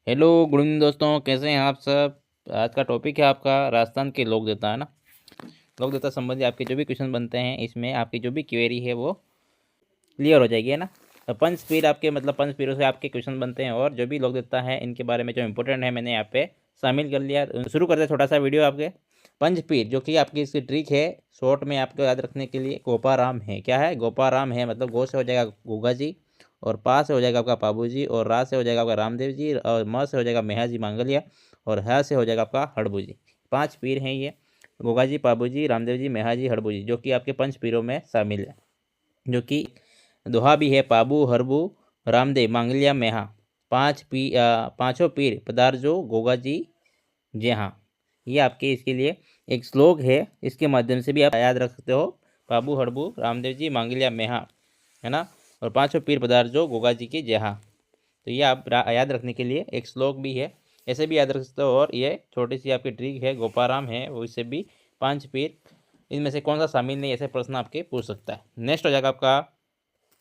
Hello good evening दोस्तों, कैसे हैं आप सब। आज का टॉपिक है आपका राजस्थान के लोक देवता, है ना। लोक देवता संबंधी आपके जो भी क्वेश्चन बनते हैं, इसमें आपकी जो भी क्वेरी है वो क्लियर हो जाएगी, है ना। तो पंचपीर आपके मतलब पंचपीरों से आपके क्वेश्चन बनते हैं और जो भी लोक देवता है इनके बारे में जो इंपॉर्टेंट है मैंने यहाँ पे शामिल कर लिया। शुरू करते हैं छोटा सा वीडियो आपके। पंचपीर जो कि आपकी इसकी ट्रिक है, शॉर्ट में आपको याद रखने के लिए, गोपाराम है। क्या है? गोपाराम है, मतलब गो से हो जाएगा गोगा जी, और पा से हो जाएगा आपका पाबू जी, और रा से हो जाएगा आपका रामदेव जी, और म से हो जाएगा मेहा जी मांगलिया, और ह से हो जाएगा आपका हड़बू जी। 5 पीर हैं ये, गोगा जी, पाबू जी, रामदेव जी, मेहा जी, हड़बू जी, जो कि आपके पंच पीरों में शामिल है। जो कि दोहा भी है, पाबू हरबू रामदेव मांगलिया मेहा, पांचों पीर पदार जो गोगा जी जी हाँ। ये आपके इसके लिए एक श्लोक है, इसके माध्यम से भी आप याद रख सकते हो। पाबू हड़बू रामदेव जी मांगलिया मेहा, है ना, और पांचों पीर पदार जो गोगा जी की जहाँ। तो ये आप याद रखने के लिए एक श्लोक भी है, ऐसे भी याद रख सकते हो। और ये छोटी सी आपकी ट्रिक है, गोपाराम है, वो इससे भी 5 पीर इनमें से कौन सा शामिल नहीं, ऐसे प्रश्न आपके पूछ सकता है। नेक्स्ट हो जाएगा आपका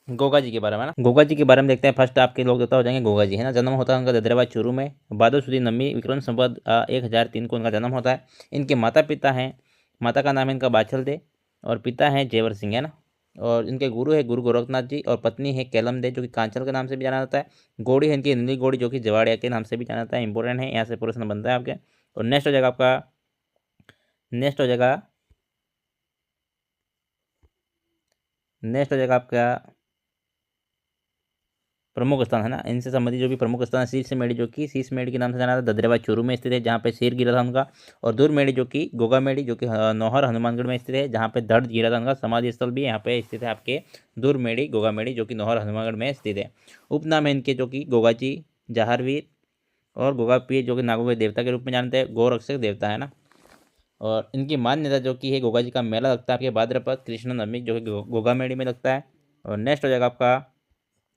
गोगा जी के बारे में, ना। गोगा जी के बारे में देखते हैं। फर्स्ट आपके लोग देवता हो जाएंगे गोगा जी, है ना। जन्म होता है उनका ददरेवा चूरू में, भादो सुदी नमी विक्रम संवत 1003 को उनका जन्म होता है। इनके माता पिता हैं, माता का नाम है इनका बाछल दे, और पिता है जेवर सिंह, है ना। और इनके गुरु है गुरु गोरखनाथ जी, और पत्नी है कैलम दे, जो कि कांचल के नाम से भी जाना जाता है। गोड़ी है इनकी नीली गोड़ी, जो कि जवाड़िया के नाम से भी जाना जाता है। इंपॉर्टेंट है, यहाँ से प्रश्न बनता है आपके। और नेक्स्ट हो जाएगा आपका, नेक्स्ट हो जाएगा नेक्स्ट हो जाएगा आपका प्रमुख स्थान, है ना। इनसे संबंधित जो भी प्रमुख स्थान है, शीर्ष मेड़ी, जो कि शीर्ष मेड़ी के नाम से जाना था, ददरेवा चूरू में स्थित है, जहाँ पे शेर गिरा था उनका। और दूर मेड़ी जो कि गोगा मेड़ी, जो कि नौहर हनुमानगढ़ में स्थित है, जहाँ पे धड़ गिरा था उनका। समाधि स्थल भी यहाँ पे स्थित है आपके, दूर मेड़ी गोगा मेड़ी, जो कि नौहर हनुमानगढ़ में स्थित है। उपनाम है इनके जो कि गोगाची, जहारवीर और गोगा पीर, जो कि नागों के देवता के रूप में जानते हैं, गोरक्षक देवता, है ना। और इनकी मान्यता जो कि है, गोगा जी का मेला लगता है आपके भाद्रपद कृष्ण नवमी, जो कि गोगा मेड़ी में लगता है। और नेक्स्ट हो जाएगा आपका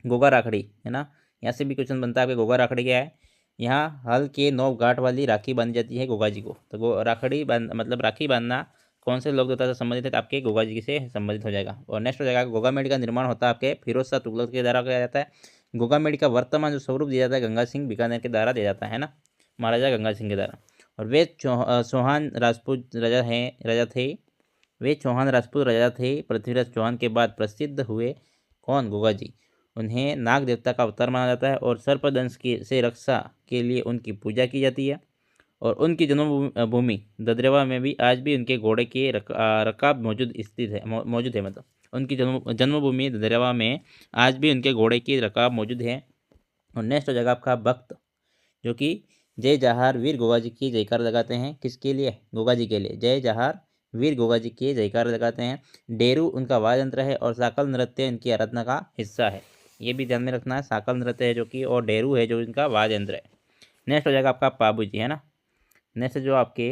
गोगा राखड़ी, है ना। यहाँ से भी क्वेश्चन बनता है आपके, गोगा राखड़ी क्या है। यहाँ हल के 9 गांठ वाली राखी बांधी जाती है गोगा जी को। तो राखड़ी बांध मतलब राखी बांधना कौन से लोक देवता से संबंधित है, तो आपके गोगा जी से संबंधित हो जाएगा। और नेक्स्ट हो जाएगा, गोगा मेढ़ी का निर्माण होता है आपके फिरोज शाह तुगलक के द्वारा किया जाता है। गोगा मेढ़ी का वर्तमान जो स्वरूप दिया जाता है, गंगा सिंह बीकानेर के द्वारा दिया जाता है ना, महाराजा गंगा सिंह के द्वारा। और वे चौहान राजपूत राजा थे। वे चौहान राजपूत राजा थे। पृथ्वीराज चौहान के बाद प्रसिद्ध हुए कौन? गोगा जी। उन्हें नाग देवता का अवतार माना जाता है, और सर्पदंश की से रक्षा के लिए उनकी पूजा की जाती है। और उनकी जन्मभूमि ददरेवा में भी आज भी उनके घोड़े के रकाब मौजूद है, मतलब उनकी जन्मभूमि ददरेवा में आज भी उनके घोड़े की रकाब मौजूद है। और नेक्स्ट हो जाएगा आपका भक्त, जो कि जय जहार वीर गोगा जी की जयकार लगाते हैं। किसके लिए? गोगा जी के लिए। जय जहार वीर गोगा जी की जयकार लगाते हैं। डेरू उनका वाद्य यंत्र है, और साकल नृत्य इनकी आराधना का हिस्सा है। ये भी ध्यान में रखना है, साकल नृत्य है जो कि, और डेरू है जो इनका वाद्य यंत्र है। नेक्स्ट हो जाएगा आपका पाबू जी, है ना। नेक्स्ट जो आपके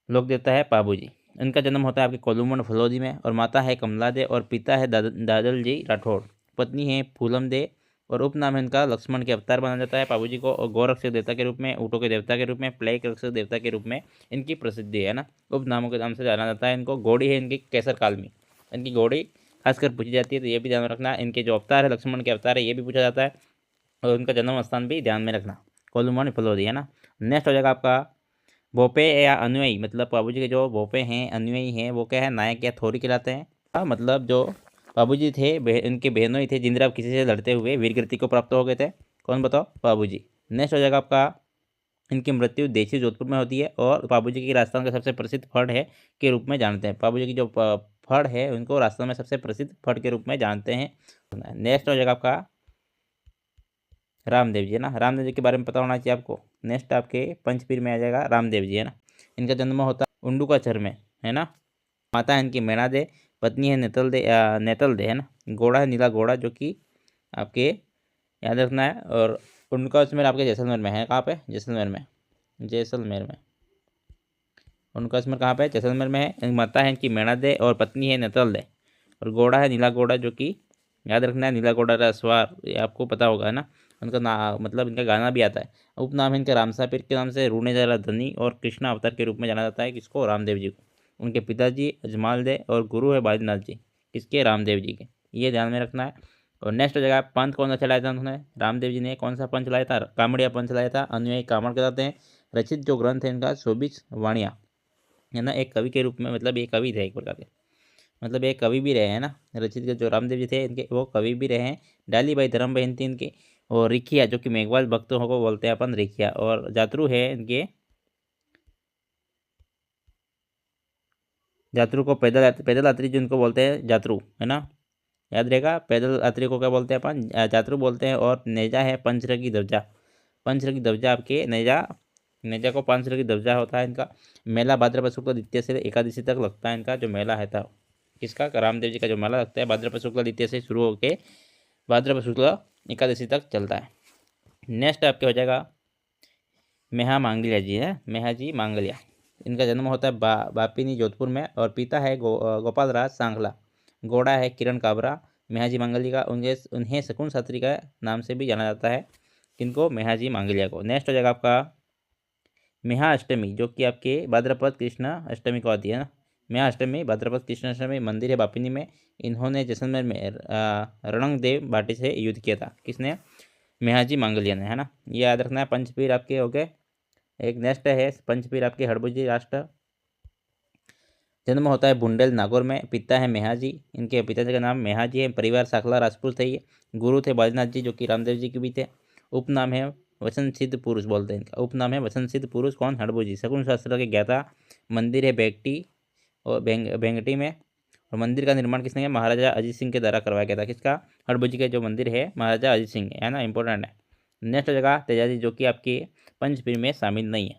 लोक देवता है पाबू जी। इनका जन्म होता है आपके कोलूमंड फलोदी में, और माता है कमला दे, और पिता है दादल जी राठौड़। पत्नी है फूलम दे, और उपनाम है इनका लक्ष्मण के अवतार माना जाता है पाबू जी को। और गौरक्षक देवता के रूप में, ऊँटों के देवता के रूप में, प्लेग रक्षक देवता के रूप में इनकी प्रसिद्धि है ना। उपनामों के नाम से जाना जाता है इनको। घोड़ी है इनकी कैसर काल में, इनकी घोड़ी खासकर पूछी जाती है, तो ये भी ध्यान रखना। इनके जो अवतार है लक्ष्मण के अवतार है, ये भी पूछा जाता है। और उनका जन्म स्थान भी ध्यान में रखना, कोलूमंड फलोदी, है ना। नेक्स्ट हो जाएगा आपका भोपे या अनुयायी, मतलब बाबू जी के जो भोपे हैं अनुयायी हैं, वो क्या है? नायक या थोरी कहलाते हैं। मतलब जो बाबू जी थे, उनके बहनों थे जिंद्रा किसी से लड़ते हुए वीरगति को प्राप्त हो गए थे। कौन बताओ? बाबू जी। नेक्स्ट हो जाएगा आपका, इनकी मृत्यु देशी जोधपुर में होती है, और बाबू जी की राजस्थान का सबसे प्रसिद्ध फड़ है के रूप में जानते हैं। बाबू जी की जो फड़ है उनको राजस्थान में सबसे प्रसिद्ध फड़ के रूप में जानते हैं। नेक्स्ट हो जाएगा आपका रामदेव जी, है ना। रामदेव जी के बारे में पता होना चाहिए आपको। नेक्स्ट आपके पंचपीर में आ जाएगा रामदेव जी, है ना। इनका जन्म होता है उंडुकाचर में, है ना। माता है इनकी मैना दे, पत्नी है नेतल दे, है ना। घोड़ा है नीला घोड़ा, जो कि आपके याद रखना है। और उनका उसमें आपके जैसलमेर में है। कहाँ पे? जैसलमेर में, जैसलमेर में। उनका उसमें कहाँ पे? जैसलमेर में है। माता है इनकी मैना दे, और पत्नी है नेतल दे, और घोड़ा है नीला घोड़ा, जो कि याद रखना है, नीला घोड़ा रसवार, ये आपको पता होगा, है ना। उनका मतलब इनका गाना भी आता है। उपनाम है इनका रामसा पीर के नाम से, रूणे जरा धनी और कृष्णा अवतार के रूप में जाना जाता है। किसको? रामदेव जी को। उनके पिताजी अजमाल दे, और गुरु है बाजीनाथ जी। किसके? रामदेव जी के। ये ध्यान में रखना है। और नेक्स्ट हो जाएगा पंथ कौन सा चलाया था उन्होंने, रामदेव जी ने कौन सा पंथ चलाया था, कामड़िया पंथ चलाया था। अनुयायी कामड़ कहलाते हैं। रचित जो ग्रंथ है इनका 24 वाणियाँ है ना, एक कवि के रूप में, मतलब ये कवि थे एक प्रकार के, मतलब एक कवि भी रहे हैं ना। रचित के जो रामदेव जी थे इनके, वो कवि भी रहे हैं। डाली भाई धर्म बहन थी इनकी। और रिखिया जो कि मेघवाल भक्तों को बोलते हैं अपन, रिखिया। और जातरू है इनके, जातरू को पैदल पैदल यात्री जिनको बोलते हैं जातरू है ना, याद रहेगा। पैदल यात्री को क्या बोलते हैं अपन, जातरू बोलते हैं। और नेजा है पंचरखी ध्वजा, पंचरखी ध्वजा आपके नेजा, नेजा को पंचरखी ध्वजा होता है इनका। मेला भाद्रपद शुक्ल द्वितीय से एकादशी तक लगता है इनका जो मेला है था, किसका, रामदेव जी का जो मेला लगता है भाद्रपद शुक्ल द्वितीय से शुरू होकर भाद्रपद शुक्ल एकादशी तक चलता है। नेक्स्ट आपके हो जाएगा मेहा मांगलिया जी है, मेहा जी मांगलिया। इनका जन्म होता है बापिनी जोधपुर में। और पिता है गोपाल राज सांगला। घोड़ा है किरण काबरा। मेहाजी मांगलिया का उन्हें शकुन शास्त्री का नाम से भी जाना जाता है, किनको, मेहाजी मांगलिया को। नेक्स्ट हो जाएगा आपका मेहा अष्टमी, जो कि आपके भाद्रपद कृष्ण अष्टमी को आती है ना। मेहा अष्टमी भाद्रपद कृष्ण अष्टमी मंदिर है बापिनी में। इन्होंने जैसलमेर में रणंगदेव भाटी से युद्ध किया था, किसने, मेहाजी मांगलिया ने, है ना। ये याद रखना है। पंचपीर आपके हो गए। एक नेक्स्ट है पंचपीर आपके हड़बुजी राष्ट्र। जन्म होता है बुंडेल नागौर में। पिता है मेहाजी, इनके पिताजी का नाम मेहाजी है। परिवार साखला राजपूत थे ये। गुरु थे बालीनाथ जी, जो कि रामदेव जी के भी थे। उपनाम है वसन सिद्ध पुरुष, बोलते हैं इनका उपनाम है वसन सिद्ध पुरुष। कौन, हड़बुजी, शकुन शास्त्र के ज्ञाता। मंदिर है बेगटी और बेंगटी में। और मंदिर का निर्माण किसने किया, महाराजा अजीत सिंह के द्वारा करवाया गया था, किसका, हड़बुजी का जो मंदिर है महाराजा अजीत सिंह है ना, इंपॉर्टेंट है। नेक्स्ट जगह तेजाजी, जो कि आपके पंचपीर में शामिल नहीं है,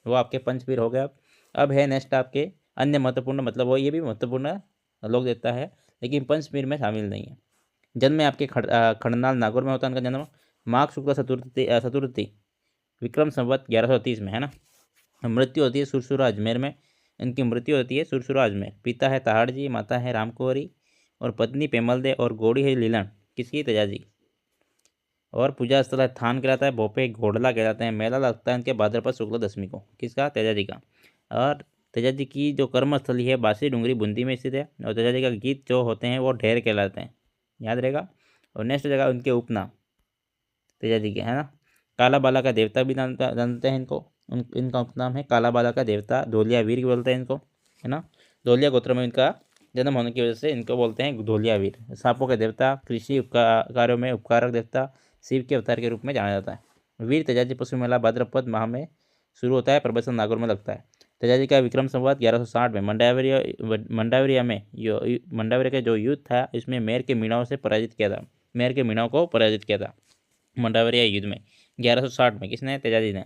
वो आपके पंचपीर हो गया। अब है नेक्स्ट आपके अन्य महत्वपूर्ण, मतलब वो ये भी महत्वपूर्ण लोग देता है, लेकिन पंचपीर में शामिल नहीं है। जन्म है आपके खड़नाल नागौर में होता है उनका जन्म। माघ शुक्ल चतुर्थी विक्रम संवत 1130 में, है ना। मृत्यु होती है सुरसुरा अजमेर में। इनकी मृत्यु होती है सुरसुरा अजमेर। पिता है तहाड़ जी, माता है रामकुंवरी। और पत्नी पेमल दे। और घोड़ी है लीलन, किसकी, तेजाजी। और पूजा स्थल है थान कहलाता है। भोपे घोड़ला कहलाते हैं। मेला लगता है इनके भाद्रपद शुक्ल दशमी को, किसका, तेजाजी का। और तेजाजी की जो कर्मस्थली है बासी डूंगरी बूंदी में स्थित है। और तेजाजी का गीत जो होते हैं वो ढेर कहलाते हैं, याद रहेगा। और नेक्स्ट जगह उनके उपनाम तेजाजी के, है ना। काला बाला का देवता भी जानते हैं इनको। इनका उपनाम है काला बाला का देवता। धोलिया वीर बोलते हैं इनको, है ना। धोलिया गोत्र में इनका जन्म होने की वजह से इनको बोलते हैं धोलिया वीर। सांपों के देवता, कृषि कार्यों में उपकारक देवता, शिव के अवतार के रूप में जाना जाता है। वीर तेजाजी पशु मेला भाद्रपद माह में शुरू होता है, प्रबसन नागौर में लगता है। तेजाजी का विक्रम संवत 1160 में मंडावरिया में मंडावरिया का जो युद्ध था, इसमें मेर के मीणाओं से पराजित किया था। मेर के मीणाओं को पराजित किया था मंडावरिया युद्ध में 1160 में, किसने, तेजाजी ने।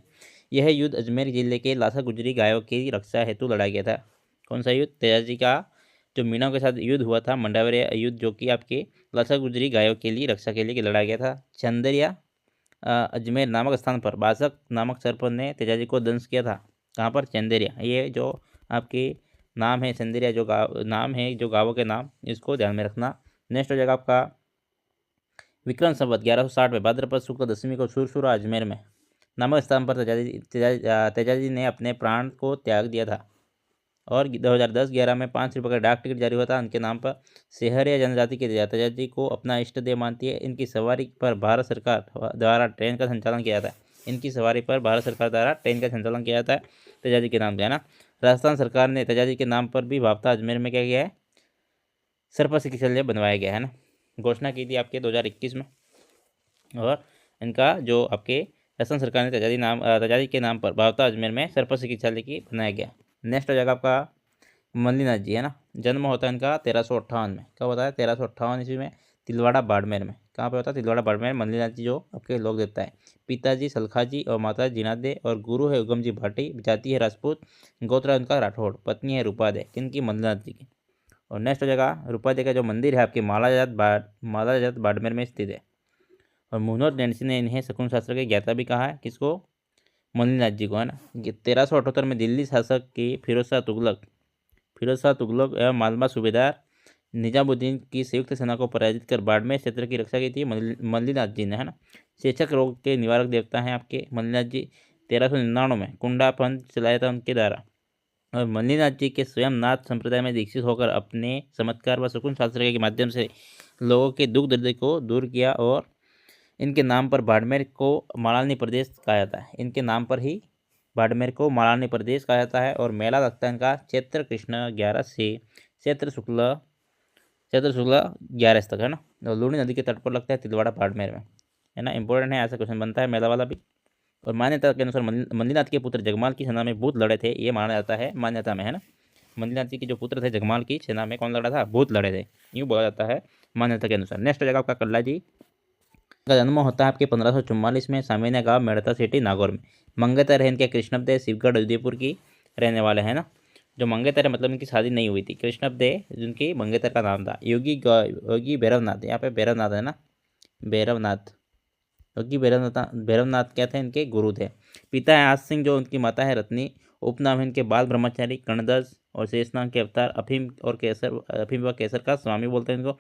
यह युद्ध अजमेर जिले के लासा गुजरी गायों की रक्षा हेतु लड़ाया गया था। कौन सा युद्ध, तेजाजी का जो मीणाओं के साथ युद्ध हुआ था मंडावरिया युद्ध, जो कि आपके लासा गुजरी गायों के लिए रक्षा के लिए लड़ाया गया था। चंदरिया अजमेर नामक स्थान पर बासक नामक सरपंच ने तेजाजी को दंश किया था। कहाँ पर, चंदेरिया। ये जो आपके नाम है चंदेरिया, जो गाँव नाम है, जो गाँवों के नाम, इसको ध्यान में रखना। नेक्स्ट हो जाएगा आपका विक्रम संवत 1160 में भाद्रपद शुक्ल दशमी को सुरसुरा अजमेर में नामक स्थान पर तेजाजी ने अपने प्राण को त्याग दिया था। और 2010-11 में 5 रुपये का डाक टिकट जारी हुआ था उनके नाम पर। सेहरिया जनजाति के तेजाजी को अपना इष्ट देव मानती है। इनकी सवारी पर भारत सरकार द्वारा ट्रेन का संचालन किया जाता है। इनकी सवारी पर भारत सरकार द्वारा ट्रेन का संचालन किया जाता है तेजाजी के नाम से, है ना। राजस्थान सरकार ने तेजाजी के नाम पर भी भावता अजमेर में क्या किया है, सर्प चिकित्सालय बनवाया गया, है ना। घोषणा की थी आपके 2021 में। और इनका जो आपके राजस्थान सरकार ने तेजाजी के नाम पर भावता अजमेर में सर्प चिकित्सालय की बनाया गया। नेक्स्ट हो जाएगा आपका मल्लीनाथ जी, है ना। जन्म होता है इनका 1358 में। कब होता है, 1358 ईस्वी में, तिलवाड़ा बाड़मेर में। कहाँ पे होता है, तिलवाड़ा बाड़मेर। मल्लीनाथ जी जो आपके लोग देता है। पिताजी सलखाजी और माता जीनादे। और गुरु है उगम जी भाटी। जाति है राजपूत। गोत्र है उनका राठौड़। पत्नी है रूपादे, किनकी, मल्लीनाथ जी की। और नेक्स्ट हो जाएगा रूपादे का जो मंदिर है आपके मालाजात बाड़मेर में स्थित है। और मुहम्मद नैन्सी ने इन्हें शकुन शास्त्र के ज्ञाता भी कहा है, किसको, मल्लीनाथ जी को, है ना। 1378 में दिल्ली शासक की फिरोज शाह तुगलक एवं मालवा सूबेदार निजामुद्दीन की संयुक्त सेना को पराजित कर बाड़मेर क्षेत्र की रक्षा की थी मल्लीनाथ जी ने, है ना। चेचक रोग के निवारक देवता हैं आपके मल्लीनाथ जी। 1399 में कुंडा पंथ चलाया था उनके द्वारा। और मल्लीनाथ जी के स्वयं नाथ संप्रदाय में दीक्षित होकर अपने चमत्कार व शकुन शास्त्र के माध्यम से लोगों के दुख दर्द को दूर किया और इनके नाम पर बाड़मेर को मालानी प्रदेश कहा जाता है। इनके नाम पर ही बाड़मेर को मालानी प्रदेश कहा जाता है। और मेला लगता है इनका चैत्र कृष्ण 11 से चैत्र शुक्ल 11 तक है ना। और लूणी नदी के तट पर लगता है तिलवाड़ा बाड़मेर में, है ना। इंपॉर्टेंट है, ऐसा क्वेश्चन बनता है मेला वाला भी। और मान्यता के अनुसार मल्लीनाथ के पुत्र जगमाल की सेना में भूत लड़े थे, ये माना जाता है, मान्यता में, है ना। मल्लीनाथ जी के जो पुत्र थे जगमाल की सेना में कौन लड़ा था? भूत लड़े थे, यूँ बोला जाता है मान्यता के अनुसार। नेक्स्ट हो जाएगा आपका कल्ला जी का जन्म होता है आपके 1544 में सामान्य गांव मेड़ता सिटी नागौर में। मंगेतर है इनके कृष्णपदे शिवगढ़ उदयपुर की रहने वाले हैं ना। जो मंगेतर है मतलब इनकी शादी नहीं हुई थी। कृष्णपदे जिनकी मंगेतर का नाम था। योगी भैरवनाथ, यहाँ पे भैरवनाथ है ना, भैरवनाथ, योगी भैरवनाथ क्या थे? इनके गुरु थे। पिता है आज सिंह, जो उनकी माता है रत्नी। उपनाम है इनके बाल ब्रह्मचारी, कर्णदस और शेषनाग के अवतार, अफीम व केसर का स्वामी बोलते हैं इनको।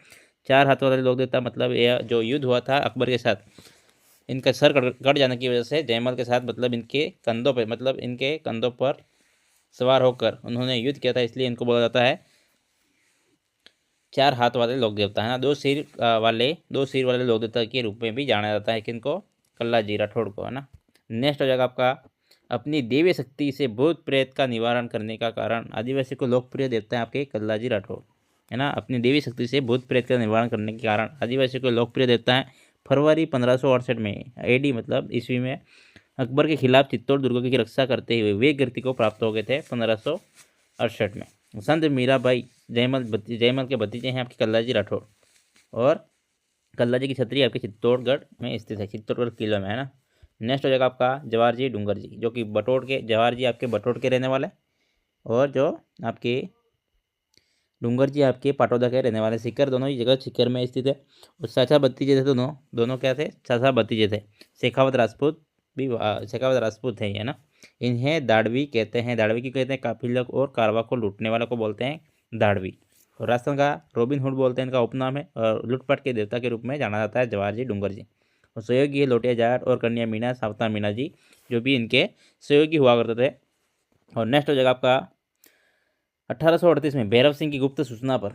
4 हाथ वाले लोग देवता, मतलब यह जो युद्ध हुआ था अकबर के साथ, इनका सर कट जाने की वजह से जयमल के साथ, मतलब इनके कंधों पर सवार होकर उन्होंने युद्ध किया था, इसलिए इनको बोला जाता है 4 हाथ वाले लोक देवता, है ना। 2 सिर वाले लोक देवता के रूप में भी जाना जाता है किनको? कल्ला जी राठौड़ को, है ना। नेक्स्ट हो जाएगा आपका अपनी देवी शक्ति से भूत प्रेत का निवारण करने का कारण आदिवासी को लोकप्रिय देवता है आपके कल्ला जी राठौड़, है ना। अपनी देवी शक्ति से भूत प्रेत का निवारण करने के कारण आदिवासी को लोकप्रिय देवता है। फरवरी 1568 में एडी मतलब ईस्वी में अकबर के खिलाफ चित्तौड़ दुर्ग की रक्षा करते हुए वे कीर्ति को प्राप्त हो गए थे 1568 में। संत मीराबाई जयमल के भतीजे हैं आपके कल्ला जी राठौड़। और कल्ला जी की छतरी आपके चित्तौड़गढ़ में स्थित है, चित्तौड़गढ़ किले में, है ना। नेक्स्ट हो जाएगा आपका जवाहर जी डूंगर जी, जो कि जवाहर जी आपके बटोड़ के रहने वाले, और जो आपके डूंगर जी आपके पाटौदा के रहने वाले। सीकर, दोनों ही जगह सीकर में स्थित है। और चाचा भतीजे थे दोनों क्या थे? चाचा भतीजे थे। शेखावत राजपूत है ये ना। इन्हें दाड़वी कहते हैं। दाड़वी की कहते हैं काफिले और कारवा को लूटने वालों को बोलते हैं दाड़वी। और राजस्थान का रॉबिन हुड बोलते हैं इनका उपनाम है। और लूटपाट के देवता के रूप में जाना जाता है जवाहर जी डूंगर जी। और सहयोगी है लोटिया जाट और कन्या मीना सावता मीना जी, जो भी इनके सहयोगी हुआ करते थे। और नेक्स्ट हो जाएगा आपका 1838 में भैरव सिंह की गुप्त सूचना पर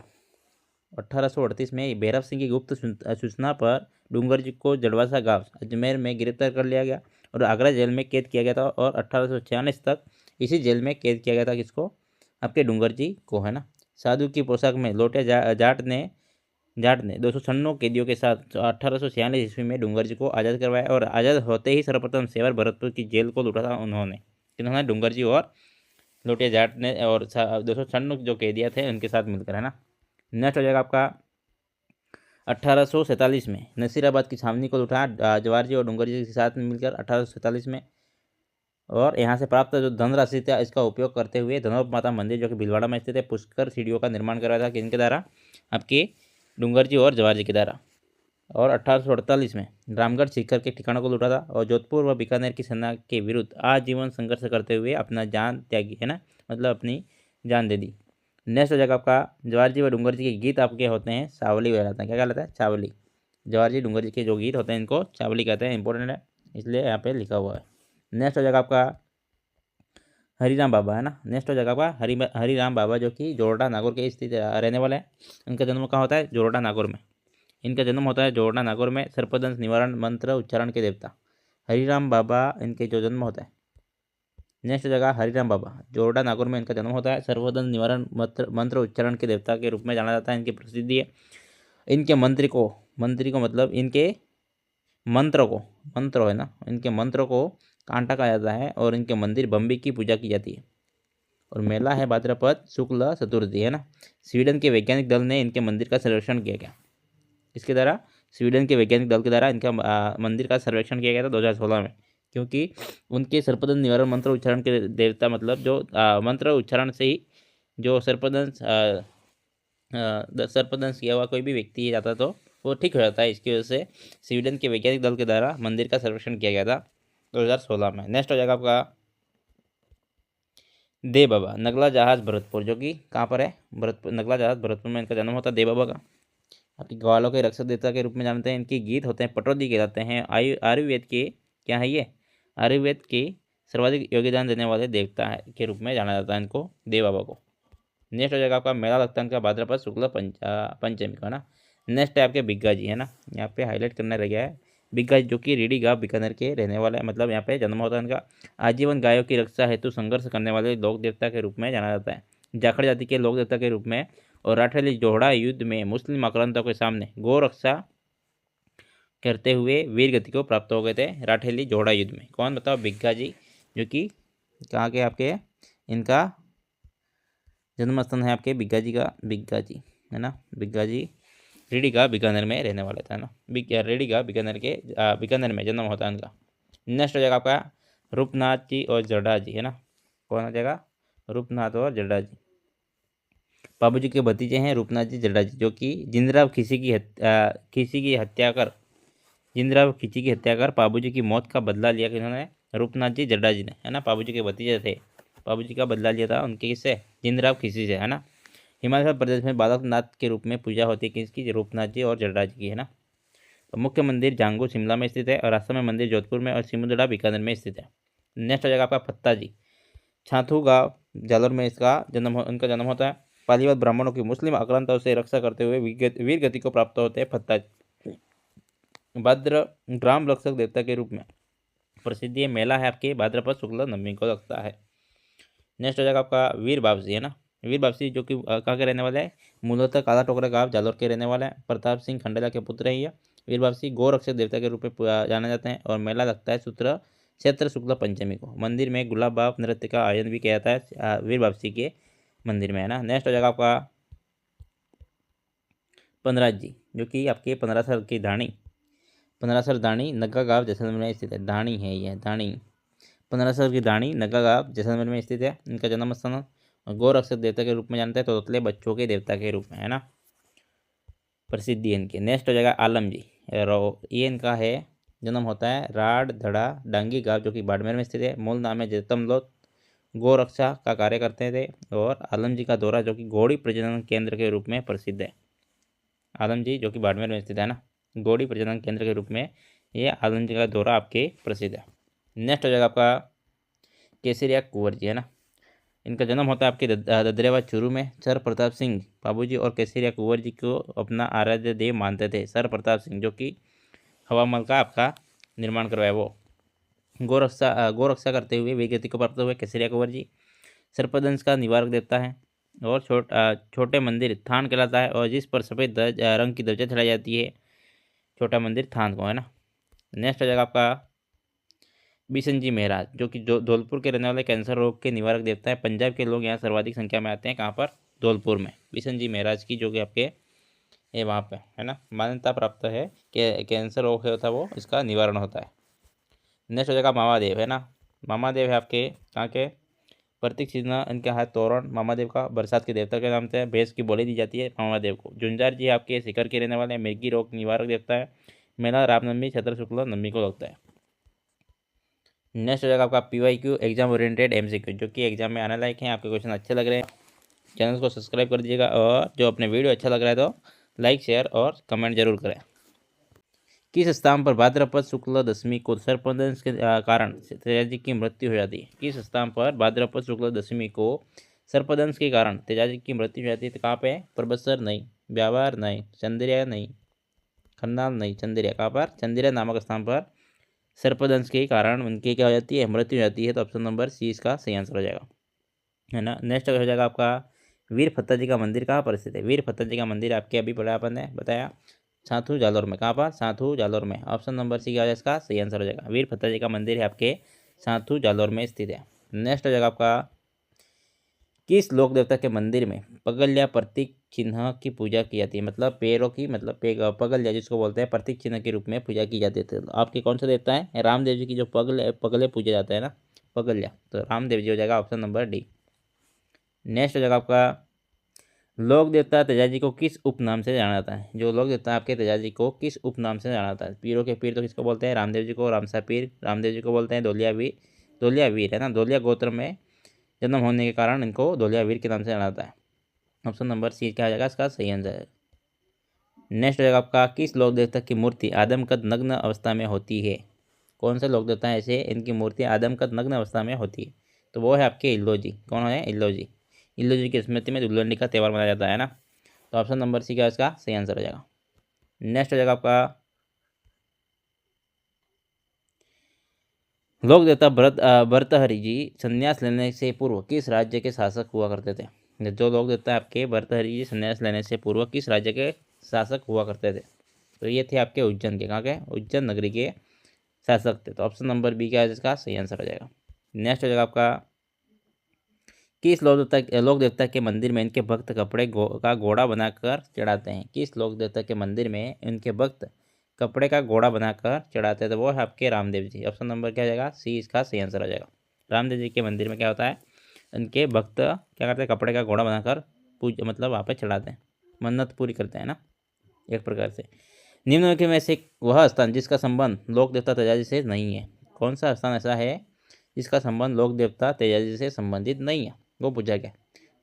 1838 में भैरव सिंह की गुप्त सूचना पर डूंगर जी को जड़वासा गांव अजमेर में गिरफ्तार कर लिया गया और आगरा जेल में कैद किया गया था। और 1846 तक इसी जेल में कैद किया गया था किसको? आपके डूंगर जी को, है ना। साधु की पोशाक में लोटिया जाट ने 296 कैदियों के साथ 1846 ईस्वी में डूंगर जी को आज़ाद करवाया। और आज़ाद होते ही सर्वप्रथम सेवर भरतपुर की जेल को लूटा था उन्होंने डूंगर जी और लोटिया जाट ने, और 296 जो कैदिया थे उनके साथ मिलकर, है ना। नेक्स्ट हो जाएगा आपका 1847 में नसीराबाद की छावनी को लूटा जवाहर जी और डूंगर जी के साथ मिलकर 1847 में। और यहाँ से प्राप्त जो धनराशि था इसका उपयोग करते हुए धनोप माता मंदिर, जो कि भीलवाड़ा में स्थित है, पुष्कर सीढ़ियों का निर्माण करवाया था किनके द्वारा? आपके डूंगर जी और जवाहर जी के द्वारा। और 1848 में रामगढ़ सीकर के ठिकानों को लूटा था और जोधपुर व बीकानेर की सेना के विरुद्ध आजीवन संघर्ष करते हुए अपना जान त्यागी, है ना, मतलब अपनी जान दे दी। नेक्स्ट हो जाएगा आपका जवाहर जी व डूंगर जी के गीत आपके होते हैं चावली कहलाते हैं। क्या कहलाता है? चावली। जवाहर जी डूंगर जी के जो गीत होते हैं इनको चावली कहते हैं। इंपॉर्टेंट है, इसलिए यहाँ पे लिखा हुआ है। नेक्स्ट हो जाएगा आपका हरिराम बाबा, है ना। नेक्स्ट हो जाएगा आपका हरिराम बाबा, जो कि जोरडा नागौर के स्थित रहने वाले हैं। इनका जन्म कहाँ होता है? जोरडा नागौर में। इनका जन्म होता है जोरडा नागौर में। सर्पदंश निवारण मंत्र उच्चारण के देवता हरिराम बाबा इनके जो जन्म होता है। नेक्स्ट जगह हरिराम बाबा जोरडा नागौर में इनका जन्म होता है। सर्वदंश निवारण मंत्र उच्चारण के देवता के रूप में जाना जाता है। इनकी प्रसिद्धि है। इनके मंत्री को मतलब इनके मंत्र है ना, इनके मंत्र को कांटा कहा जाता है। और इनके मंदिर बम्बी की पूजा की जाती है। और मेला है भाद्रपद शुक्ल चतुर्थी, है ना। स्वीडन के वैज्ञानिक दल ने इनके मंदिर का सर्वेक्षण किया गया। इसके द्वारा स्वीडन के वैज्ञानिक दल के द्वारा इनका मंदिर का सर्वेक्षण किया गया था 2016 में। क्योंकि उनके सर्पदंश निवारण मंत्र उच्चारण के देवता, मतलब जो मंत्र उच्चारण से ही जो सर्पदंश किया हुआ कोई भी व्यक्ति जाता तो वो ठीक हो जाता है। इसकी वजह से स्वीडन के वैज्ञानिक दल के द्वारा मंदिर का सर्वेक्षण किया गया था 2016 में। नेक्स्ट हो जाएगा आपका देव बाबा नगला जहाज भरतपुर, जो कि कहाँ पर है? भरतपुर, नगला जहाज भरतपुर में इनका जन्म होता है देव बाबा का। आपकी ग्वालों के रक्षक देवता के रूप में जानते हैं। इनके गीत होते हैं पटौदी कहलाते हैं। आयुर्वेद के क्या है ये? आयुर्वेद के सर्वाधिक योगदान देने वाले देवता के रूप में जाना जाता है इनको, देव बाबा को। नेक्स्ट हो जाएगा आपका मेला लगता है इनका भाद्रपद शुक्ल पंचमी का ना। नेक्स्ट है आपके बिग्गा जी, है ना, यहाँ पे हाईलाइट करना रह गया है। बिग्गा जो कि रीडी गांव बीकानेर के रहने वाले हैं, मतलब यहाँ पे जन्म होता है इनका। आजीवन गायों की रक्षा हेतु संघर्ष करने वाले लोक देवता के रूप में जाना जाता है, जाखड़ जाति के लोक देवता के रूप में। और राठेली जोहड़ा युद्ध में मुस्लिम आक्रांतों के सामने गौ रक्षा करते हुए वीर गति को प्राप्त हो गए थे राठेली जोहड़ा युद्ध में। कौन बताओ? बिग्गा जी, जो कि कहाँ के आपके, इनका जन्म स्थान है आपके बिग्गा जी का, बिग्गा जी, है ना, बिग्गा जी रेडी का बीकानेर में रहने वाला था ना, रेडी का बीकानेर के बीकानेर में जन्म होता है उनका। नेक्स्ट हो जाएगा आपका रूपनाथ जी और जड्डा जी, है ना, कौन हो जाएगा? रूपनाथ और जड्डा जी बाबू जी के भतीजे हैं, रूपनाथ जी जड्डा जी, जो कि जिंदराव खिसी की हत्या कर जिंदराव खिची की हत्या कर बाबू जी की मौत का बदला लिया किन्होंने? रूपनाथ जी जड्डा जी ने, है ना, बाबू जी के भतीजे थे, बाबू जी का बदला लिया था उनके किससे? जिंदराव खिसी से, है ना। हिमाचल प्रदेश में बालकनाथ के रूप में पूजा होती है किसकी? रूपनाथ जी और जड्डा जी की, है ना। तो मुख्य मंदिर जांगू शिमला में स्थित है, और आसम में मंदिर जोधपुर में, और सिमुदड़ा बीकानेर में स्थित है। नेक्स्ट हो जाएगा आपका फत्ता जी, छाथू गाँव जालोर में उनका जन्म होता है। पालीवाल ब्राह्मणों की मुस्लिम आक्रांताओं से रक्षा करते हुए वीर गति को प्राप्त होते हैं फत्ता जी। भाद्र ग्राम रक्षक देवता के रूप में प्रसिद्ध ये मेला है आपके भाद्रपद शुक्ल नवमी को लगता है। नेक्स्ट हो जाएगा आपका वीर बाबसी, है ना, वीर बाबसी जो कि कहाँ के रहने वाले हैं? मूलतः काला टोकरा गाँव जालोर के रहने वाले हैं। प्रताप सिंह खंडेला के पुत्र हैं ये। वीर बाबसी गौ रक्षक देवता के रूप में जाने जाते हैं, और मेला लगता है चैत्र शुक्ल पंचमी को। मंदिर में गुलाब बाप नृत्य का आयोजन भी किया जाता है वीर बाबसी के मंदिर में, है ना। नेक्स्ट हो जाएगा आपका पंद्राज जी, जो कि आपके 15 की धाणी नग्गा गाँव जैसलमेर में स्थित है। धाणी है ये, धाणी 15 की धाणी नग्गा गाँव जैसलमेर में स्थित है। इनका जन्म स्थान गौ रक्षक देवता के रूप में जानते हैं, तोतले बच्चों के देवता के रूप में, है ना, प्रसिद्धि है इनकी। नेक्स्ट हो जाएगा आलम जी, ये इनका है, जन्म होता है राड धड़ा डांगी गाँव, जो कि बाड़मेर में स्थित है। मूल नाम है जतमलोत, गौ रक्षा का कार्य करते थे। और आलम जी का दौरा जो कि घोड़ी प्रजनन केंद्र के रूप में प्रसिद्ध है। आलम जी जो कि बाड़मेर में स्थित है ना, घोड़ी प्रजनन केंद्र के रूप में ये आलम जी का दौरा आपके प्रसिद्ध है। नेक्स्ट हो जाएगा आपका केसरिया कुंवर जी, है ना, इनका जन्म होता है आपके ददरेवा चूरू में। सर प्रताप सिंह बाबूजी और केसरिया कुंवर जी को अपना आराध्य देव मानते थे। सर प्रताप सिंह जो कि हवामहल का आपका निर्माण करवाया वो। गौ रक्षा करते हुए वीरगति को प्राप्त हुए केसरिया कुंवर जी। सर्पदंश का निवारक देवता है। और छोटे मंदिर थान कहलाता है, और जिस पर सफ़ेद रंग की ध्वजा चढ़ाई जाती है, छोटा मंदिर थान को, है ना। नेक्स्ट हो जाएगा आपका बिशन जी महाराज, जो कि धौलपुर के रहने वाले कैंसर रोग के निवारक देवता है। पंजाब के लोग यहाँ सर्वाधिक संख्या में आते हैं, कहाँ पर? धौलपुर में। बिशन जी महाराज की जो कि आपके ये वहाँ पे, है ना, मान्यता प्राप्त है कि कैंसर रोग होता है वो, इसका निवारण होता है। नेक्स्ट हो जाएगा मामादेव, है ना, मामादेव है आपके कहाँ के? प्रतीक चिन्ह इनका है तोरण। मामादेव का बरसात के देवता के नाम से भैंस की बोली दी जाती है मामादेव को। जुंजार जी आपके शिखर के रहने वाले मिर्गी रोग निवारक देवता है। मेला रामनवमी चैत्र शुक्ल नवमी को लगता है। नेक्स्ट हो जाएगा आपका PYQ एग्जाम ओरिएंटेड MCQ, जो कि एग्जाम में आने लायक हैं। आपके क्वेश्चन अच्छे लग रहे हैं, चैनल को सब्सक्राइब कर दीजिएगा, और जो अपने वीडियो अच्छा लग रहा है तो लाइक शेयर और कमेंट जरूर करें। किस स्थान पर भाद्रपद शुक्ल दशमी को सर्पदंश के कारण तेजाजी की मृत्यु हो जाती है? किस स्थान पर भाद्रपद शुक्ल दशमी को सर्पदंश के कारण तेजाजी की मृत्यु हो जाती है? तो कहाँ पे? परबसर नहीं, ब्यावर नहीं, चंदेरिया नहीं, खन्नाल नहीं, चंदेरिया। कहाँ पर? चंदेरिया नामक स्थान पर सर्पदंश के कारण उनकी क्या हो जाती है? मृत्यु हो जाती है। तो ऑप्शन नंबर सी इसका सही आंसर हो जाएगा, है ना। नेक्स्ट हो जाएगा आपका वीर फत्ता जी का मंदिर कहाँ पर स्थित है? वीर फत्ता जी का मंदिर आपके अभी पढ़ा अपन ने बताया साथू जालोर में। कहाँ पर? साथू जालोर में। ऑप्शन नंबर सी क्या हो जाएगा? इसका सही आंसर हो जाएगा। वीर फत्ता जी का मंदिर है आपके साथू जालोर में स्थित है। नेक्स्ट हो जाएगा आपका किस लोक देवता के मंदिर में पगल या प्रतीक चिन्ह की पूजा की जाती है? मतलब पैरों की, मतलब पगल या जिसको बोलते हैं प्रतीक चिन्ह के रूप में पूजा की जाती है। तो आपके कौन सा देवता है? रामदेव जी की जो पगले पूजा जाता है ना, पगल्या, तो रामदेव जी हो जाएगा ऑप्शन नंबर डी। नेक्स्ट हो जाएगा आपका लोक देवता तेजाजी को किस उपनाम से जाना जाता है? जो लोक देवता आपके तेजाजी को किस उपनाम से जाना जाता है? पीरों के पीर तो किसको बोलते हैं? रामदेव जी को रामसा पीर रामदेव जी को बोलते हैं धोलिया वीर, है ना। धोलिया गोत्र में जन्म होने के कारण इनको धोलिया वीर के नाम से जाना जाता है। ऑप्शन नंबर सी क्या हो जाएगा? इसका सही आंसर है। नेक्स्ट हो जाएगा आपका किस लोक देवता की मूर्ति आदमकद नग्न अवस्था में होती है? कौन से लोक देवता है ऐसे इनकी मूर्ति आदमकद नग्न अवस्था में होती है? तो वो है आपके इल्लो जी। कौन है? इल्लो जी। इल्लो जी की स्मृति में दुल्हनिया का त्यौहार मनाया जाता है ना। तो ऑप्शन नंबर सी क्या इसका सही आंसर हो जाएगा। नेक्स्ट हो जाएगा आपका लोक देवता भर्तहरि जी संन्यास लेने से पूर्व किस राज्य के शासक हुआ करते थे। जो लोक देवता आपके भर्तहरि जी संन्यास लेने से पूर्व किस राज्य के शासक हुआ करते थे। तो ये थे आपके उज्जैन के, कहाँ के, उज्जैन नगरी के शासक थे। तो ऑप्शन नंबर बी क्या है इसका सही आंसर हो जाएगा। नेक्स्ट हो जाएगा आपका किस लोक देवता के मंदिर में इनके भक्त कपड़े का घोड़ा बनाकर चढ़ाते हैं। किस लोक देवता के मंदिर में इनके भक्त कपड़े का घोड़ा बनाकर चढ़ाते हैं। तो वो है आपके रामदेव जी। ऑप्शन नंबर क्या हो जाएगा सी इसका सही आंसर हो जाएगा। रामदेव जी के मंदिर में क्या होता है, इनके भक्त क्या करते हैं, कपड़े का घोड़ा बनाकर मतलब वहाँ पे चढ़ाते हैं, मन्नत पूरी करते हैं ना एक प्रकार से। निम्नलिखित में से वह स्थान जिसका संबंध लोक देवता तेजाजी से नहीं है। कौन सा स्थान ऐसा है जिसका संबंध लोक देवता तेजाजी से संबंधित नहीं है, वो पूछा गया।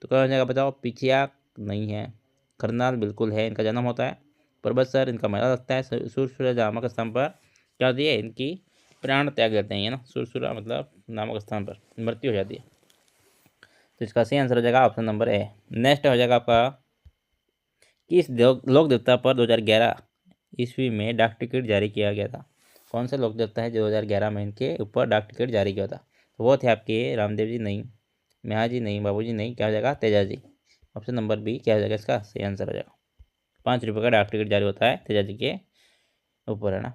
तो क्या हो जाएगा बताओ। पिछिया नहीं है, करनाल बिल्कुल है, इनका जन्म होता है। परबतसर इनका मेला लगता है। सुरसुरा नामक स्थान पर क्या होती है, इनकी प्राण त्याग देते हैं ना, सुरसुरा मतलब नामक स्थान पर मृत्यु हो जाती है। तो इसका सही आंसर हो जाएगा ऑप्शन नंबर ए। नेक्स्ट हो जाएगा आपका किस लोक देवता पर 2011 ईस्वी में डाक टिकट जारी किया गया था। कौन से लोक देवता है जो 2011 में इनके ऊपर डाक टिकट जारी किया था। तो वो थे आपके रामदेव जी नहीं, मेहा जी नहीं, बाबू जी नहीं, क्या हो जाएगा Teja ji. Option number B क्या हो जाएगा इसका सही आंसर हो जाएगा। 5 रुपये का डाक टिकट जारी होता है तेजा जी के ऊपर, है ना।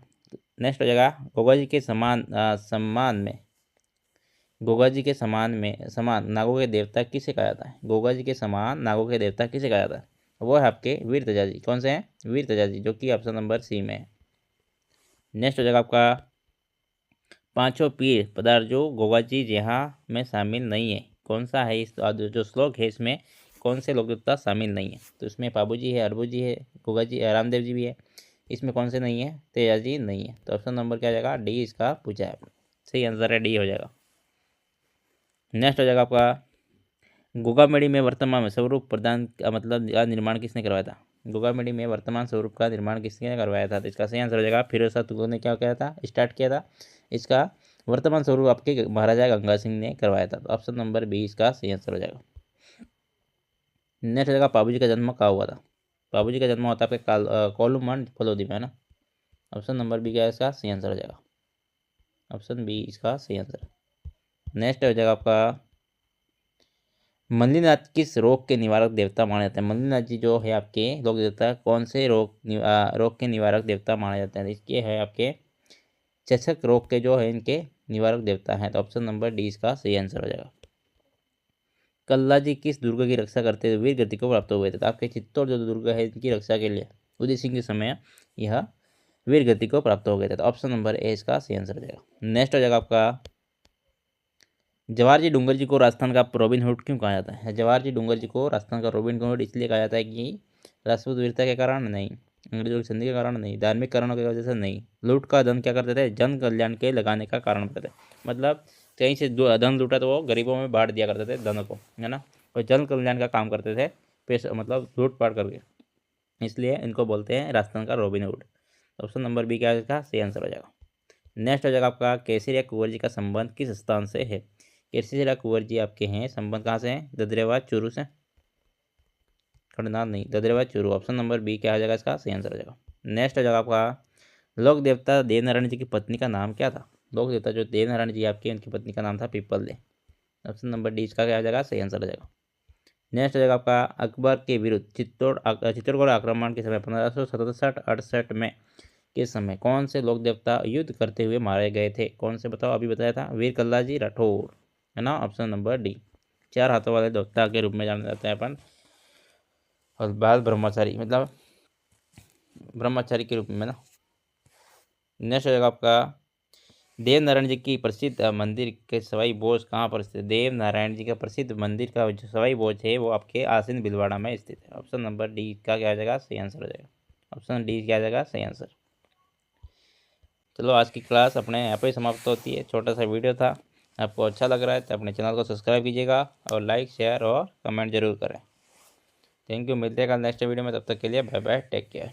नेक्स्ट हो जाएगा गोगा जी के सम्मान में गोगा जी के समान नागों के देवता किसे कहा जाता है। गोगा जी के समान नागों के देवता किसे कहा जाता है। वो है आपके वीर तेजा जी। कौन से हैं, वीर तेजा जी, जो कि ऑप्शन नंबर सी में है। नेक्स्ट हो जाएगा आपका पांचों पीर पदार्थ जो गोगा जी यहाँ में शामिल नहीं है। कौन सा है इस जो श्लोक है इसमें कौन से लोक देवता शामिल नहीं है। तो इसमें पाबू जी है, अरबू जी है, गोगा जी, रामदेव जी भी है। इसमें कौन से नहीं है, तेजा जी नहीं है। तो ऑप्शन नंबर क्या हो जाएगा डी इसका पूछा है, सही आंसर है डी हो जाएगा। नेक्स्ट हो जाएगा आपका गोगामेड़ी में वर्तमान में स्वरूप प्रदान का मतलब का निर्माण किसने करवाया था। गोगामेड़ी में वर्तमान स्वरूप का निर्माण किसने करवाया था। तो इसका सही आंसर हो जाएगा फिरोज शाह तुगलक ने क्या किया था, स्टार्ट किया था। इसका वर्तमान स्वरूप आपके महाराजा गंगा सिंह ने करवाया था। तो ऑप्शन नंबर बी इसका सही आंसर हो जाएगा। नेक्स्ट हो जाएगा बाबू जी का जन्म कहाँ हुआ था। बाबू जी का जन्म होता है आपके कोलूमन फलोदी में, है ना। ऑप्शन नंबर बी क्या है इसका सही आंसर हो जाएगा। ऑप्शन बी इसका सही आंसर। नेक्स्ट हो जाएगा आपका मल्लीनाथ किस रोग के निवारक देवता माने जाते हैं। मल्लीनाथ जी जो है आपके लोक देवता कौन से रोग के निवारक देवता माने जाते हैं। इसके है आपके चेचक रोग के जो है इनके निवारक देवता हैं। तो ऑप्शन नंबर डी इसका सही आंसर हो जाएगा। कल्ला जी किस दुर्ग की रक्षा करते हुए वीर गति को प्राप्त हुए थे। तो आपके चित्तौड़ जो दुर्ग है इनकी रक्षा के लिए उदय सिंह के समय यह वीर गति को प्राप्त हो गए थे। तो ऑप्शन नंबर ए इसका सही आंसर हो जाएगा। नेक्स्ट हो जाएगा आपका जवाहर डूंगर जी को राजस्थान का रॉबिन हुड क्यों कहा जाता है। जवाहर जी डूंगर जी को राजस्थान का रॉबिन हुड इसलिए कहा जाता है कि राजपूत वीरता के कारण नहीं, अंग्रेजों की संधि के कारण नहीं, धार्मिक कारणों की वजह से नहीं, लूट का धन क्या करते थे, जन कल्याण के लगाने का कारण करते थे। मतलब कहीं से धन लूटा तो वो गरीबों में बांट दिया करते थे धन को, है ना। और जन कल्याण का काम करते थे पैसा मतलब लूट पाट करके, इसलिए इनको बोलते हैं राजस्थान का Robin Hood. Option number B क्या है इसका सही आंसर हो जाएगा। नेक्स्ट हो जाएगा आपका केसरिया कुंवर जी का संबंध किस स्थान से है। केसरिया कुंवर जी आपके हैं संबंध कहाँ से हैं, ददरेवा चूरू से, खड़नाल नहीं, Dadrewa Churu. Option number B क्या हो जाएगा इसका सही आंसर हो जाएगा। नेक्स्ट हो जाएगा आपका लोक देवता देवनारायण जी की पत्नी का नाम क्या था। लोक देवता जो देवनारायण जी आपके उनकी पत्नी का नाम था people they. Option number D इसका क्या हो जाएगा सही आंसर हो जाएगा। नेक्स्ट हो जाएगा आपका अकबर के विरुद्ध चित्तौड़गढ़ आक्रमण के समय 1567-68 में के समय कौन से लोक देवता युद्ध करते हुए मारे गए थे। कौन से बताओ, अभी बताया था वीर कल्ला जी राठौर, है ना। Option number D. 4 हाथों वाले देवता के रूप में जाना जाते हैं अपन, और बाल ब्रह्मचारी मतलब ब्रह्मचारी के रूप में ना। नेक्स्ट हो जाएगा आपका देव नारायण जी की प्रसिद्ध मंदिर के सवाई बोझ कहाँ पर स्थित। देव नारायण जी का प्रसिद्ध मंदिर का जो सवाई बोझ है वो आपके आसीन भीलवाड़ा में स्थित है। ऑप्शन नंबर डी का क्या हो जाएगा सही आंसर हो जाएगा। ऑप्शन डी क्या हो जाएगा सही आंसर। चलो आज की क्लास अपने यहाँ पर समाप्त होती है। छोटा सा वीडियो था, आपको अच्छा लग रहा है तो अपने चैनल को सब्सक्राइब कीजिएगा और लाइक शेयर और कमेंट जरूर करें। थैंक यू, मिलते हैं कल नेक्स्ट वीडियो में, तब तक के लिए बाय बाय, टेक केयर।